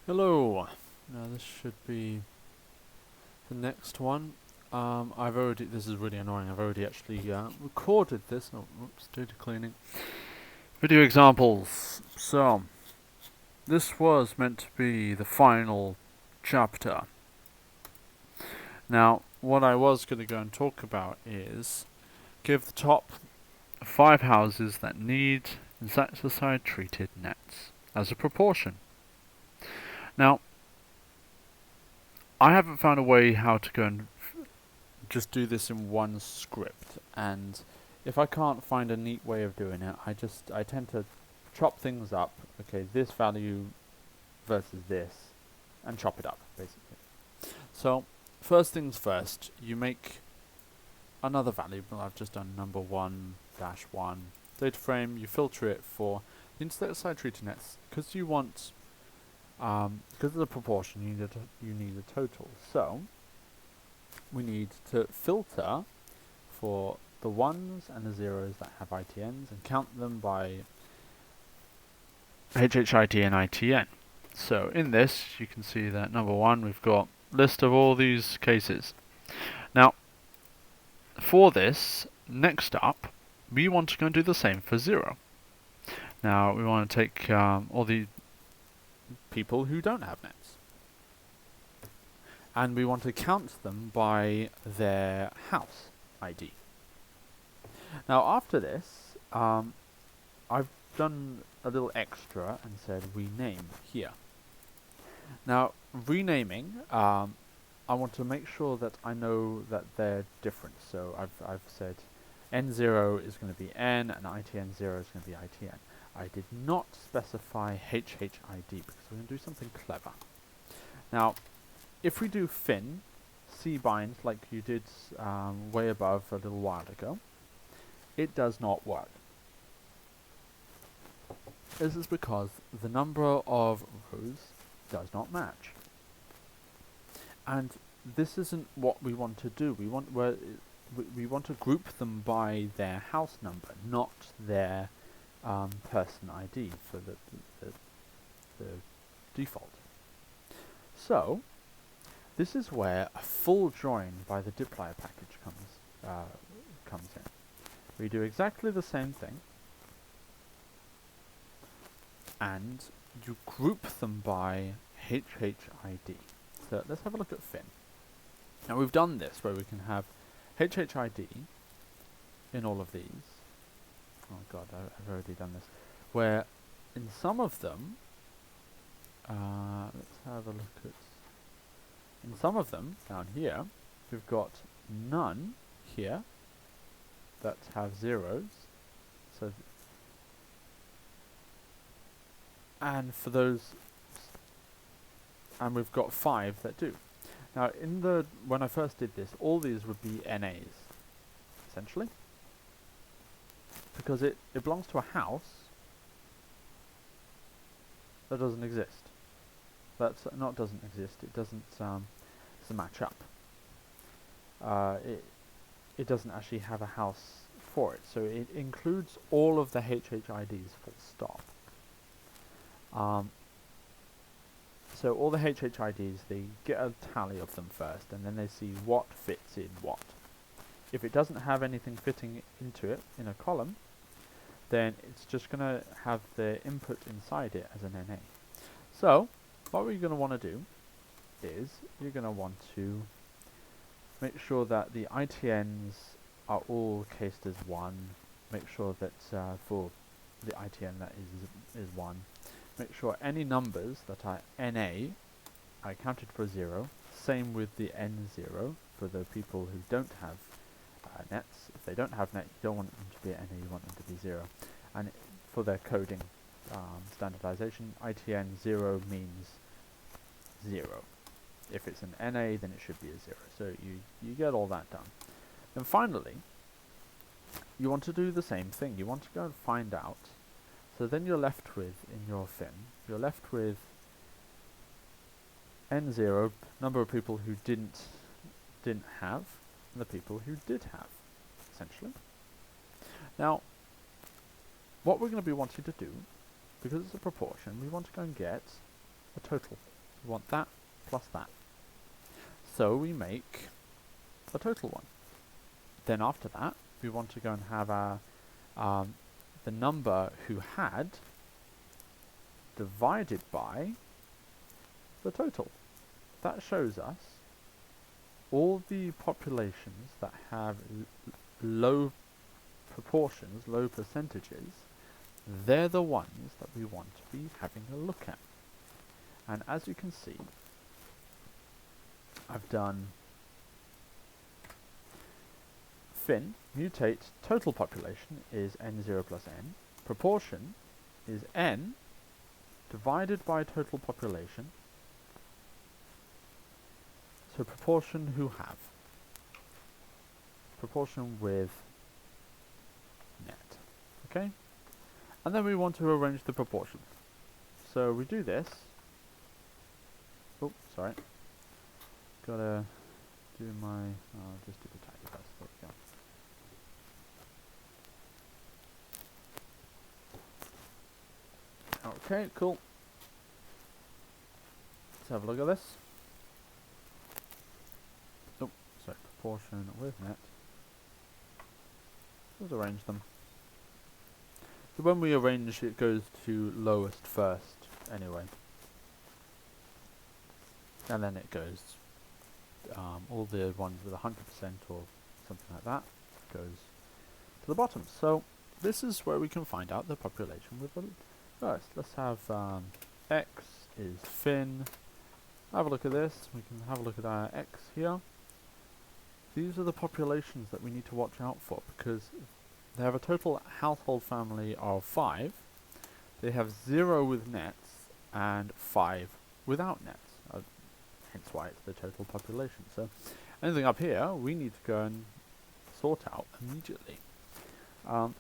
Hello. Now this should be the next one. This is really annoying. I've already actually recorded this. Oh, oops, data cleaning. Video examples. So, this was meant to be the final chapter. Now, what I was going to go and talk about is give the top 5 houses that need insecticide treated nets as a proportion. Now, I haven't found a way how to go and just do this in one script, and if I can't find a neat way of doing it, I tend to chop things up. Okay, this value versus this, and chop it up basically. So first things first, you make another variable. I've just done number 1-1 data frame. You filter it for the insecticide treated nets because you want because of the proportion you need a total. So we need to filter for the 1s and the 0s that have ITNs and count them by HHIT and ITN. So in this you can see that number 1 we've got list of all these cases. Now for this, next up we want to go and do the same for 0. Now we want to take all the people who don't have nets, and we want to count them by their house ID. Now after this, I've done a little extra and said rename here. Now renaming, I want to make sure that I know that they're different. So I've said N0 is going to be N and ITN0 is going to be ITN. I did not specify HHID because we're going to do something clever. Now, if we do fin, cbind like you did way above a little while ago, it does not work. This is because the number of rows does not match. And this isn't what we want to do. We want to group them by their house number, not their person ID for the default. So this is where a full join by the dplyr package comes in. We do exactly the same thing, and you group them by HHID. So let's have a look at fin. Now we've done this where we can have HHID in all of these. Oh god, I've already done this. Where in some of them, let's have a look at. In some of them down here, we've got none here that have zeros. So, and for those, and we've got 5 that do. Now, when I first did this, all these would be NAs, essentially, because it belongs to a house that doesn't exist. That's not doesn't exist. It doesn't match up. It doesn't actually have a house for it, so it includes all of the HHIDs full stop. So all the HHIDs, they get a tally of them first, and then they see what fits in what. If it doesn't have anything fitting into it in a column, then it's just going to have the input inside it as an NA. So what we're going to want to do is you're going to want to make sure that the ITNs are all cased as 1. Make sure that for the ITN that is 1. Make sure any numbers that are NA are counted for 0. Same with the N0 for the people who don't have nets. If they don't have net, you don't want them to be NA, you want them to be 0. And for their coding standardization, ITN 0 means 0. If it's an NA, then it should be a 0. So you get all that done. And finally, you want to do the same thing. You want to go and find out. So then you're left with, in your fin, you're left with N0, number of people who didn't have, and the people who did have, essentially. Now, what we're going to be wanting to do, because it's a proportion, we want to go and get a total. We want that plus that. So we make a total one. Then after that, we want to go and have our the number who had divided by the total. That shows us all the populations that have low proportions, low percentages. They're the ones that we want to be having a look at. And as you can see, I've done fin, mutate, total population is n0 plus n. Proportion is n divided by total population. So proportion who have. Proportion with net. Okay? And then we want to arrange the proportions. So we do this. Oh, sorry. Gotta do my... I'll just do the tidy first. There we go. Okay, cool. Let's have a look at this. Oh, sorry, proportion with net. Let's arrange them. So when we arrange, it goes to lowest first, anyway. And then it goes, all the ones with 100% or something like that, goes to the bottom. So this is where we can find out the population with the first. Let's have x is fin. Have a look at this. We can have a look at our x here. These are the populations that we need to watch out for, because they have a total household family of 5. They have 0 with nets and 5 without nets. Hence why it's the total population. So anything up here, we need to go and sort out immediately. And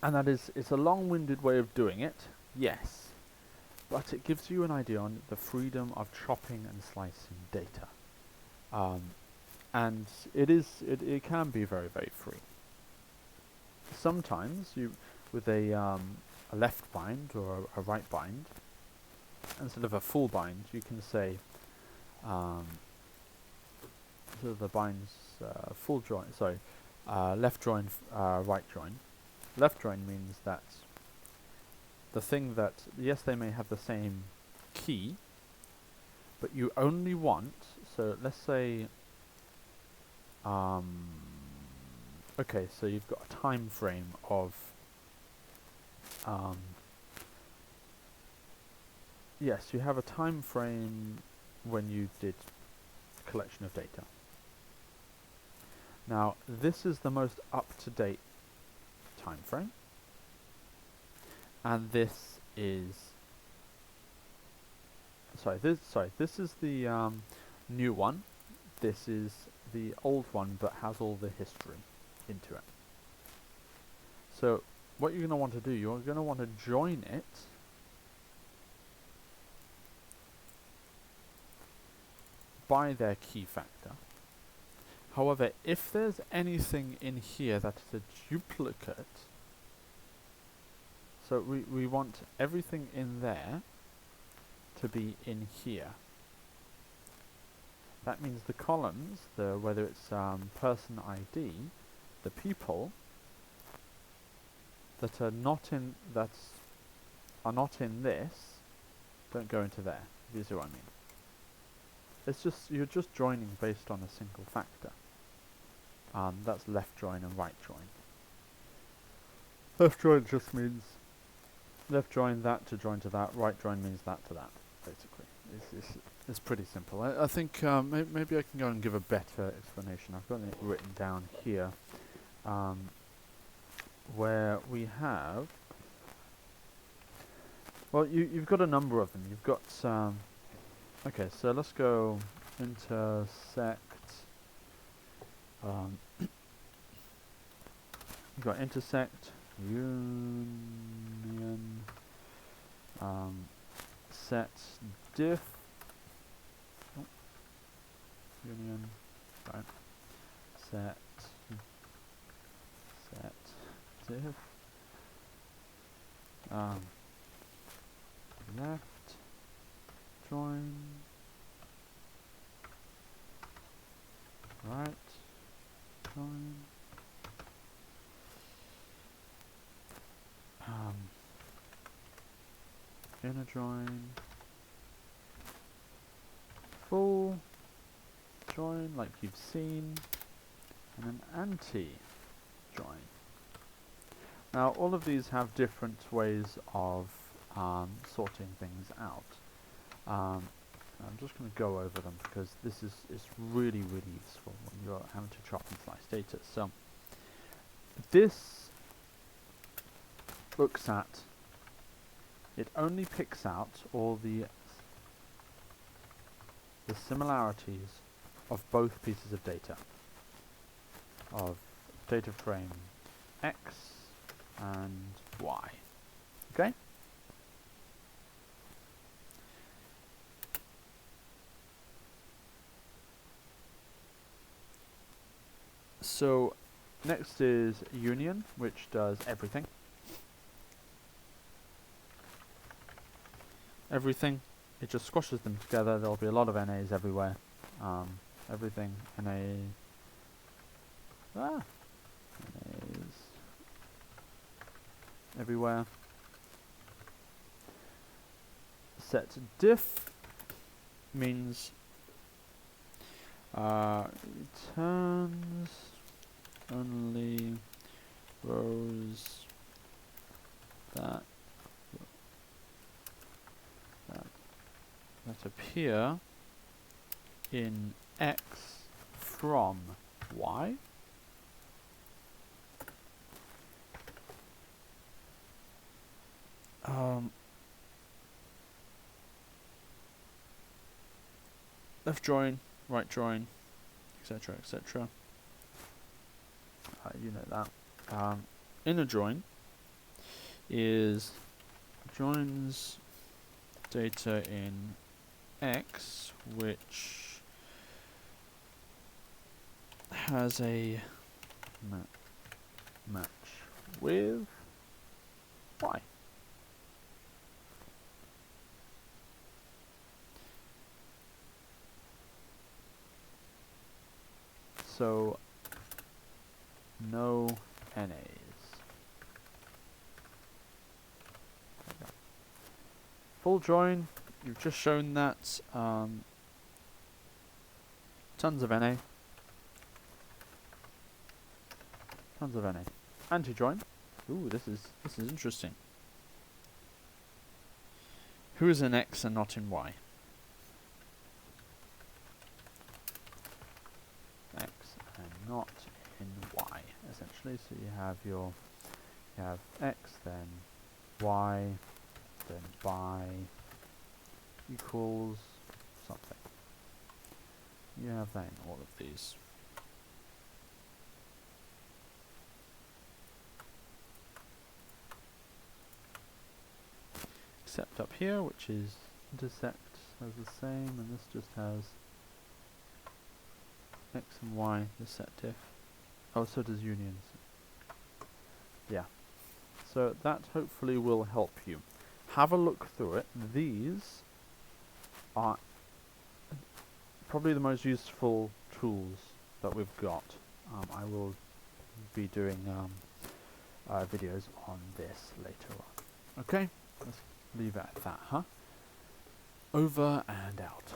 that is, it's a long-winded way of doing it, yes, but it gives you an idea on the freedom of chopping and slicing data. And it can be very, very free. Sometimes you, with a left bind or a right bind, instead of a full bind, you can say, so the bind's full join, sorry, left join, right join. Left join means that the thing that, yes, they may have the same key, but you only want, so let's say, okay, so you've got a time frame of, yes, you have a time frame when you did collection of data. Now, this is the most up-to-date time frame, and this is this is the new one. This is the old one, but has all the history into it. So what you're going to want to do, you're going to want to join it by their key factor. However, if there's anything in here that is a duplicate, so we want everything in there to be in here. That means the columns, whether it's person ID, the people that are not in this, don't go into there. You see what I mean? It's just, you're just joining based on a single factor. That's left join and right join. Left join just means left join that to join to that. Right join means that to that. Basically, it's pretty simple. I think maybe I can go and give a better explanation. I've got it written down here, where we have. Well, you've got a number of them. You've got okay, so let's go intersect. You've got intersect, union, set diff, union, right, set diff, left join, right, join, inner join, full join like you've seen, and an anti-join. Now all of these have different ways of sorting things out. I'm just going to go over them because this is really, really useful when you're having to chop and slice data. So this looks at, it only picks out all the similarities of both pieces of data, of data frame X and Y. Okay? So next is union, which does everything. Everything. It just squashes them together. There'll be a lot of NAs everywhere. Everything NA. NAs everywhere. Set diff means returns only rows that appear in X from Y. Left join, right join, etc., etc. You know that. Inner join is joins data in X which has a match with Y. So no NAs. Full join, you've just shown that tons of NA. Tons of NA. Anti-join. Ooh, this is interesting. Who is in X and not in Y? X and not in Y, essentially. So you have X, then Y, then by equals something. You have that in all of these. Except up here, which is intersect, has the same, and this just has X and Y, the set diff. Oh, so does unions. Yeah. So that hopefully will help you. Have a look through it. These are probably the most useful tools that we've got. I will be doing videos on this later on. Okay, let's leave it at that, huh? Over and out.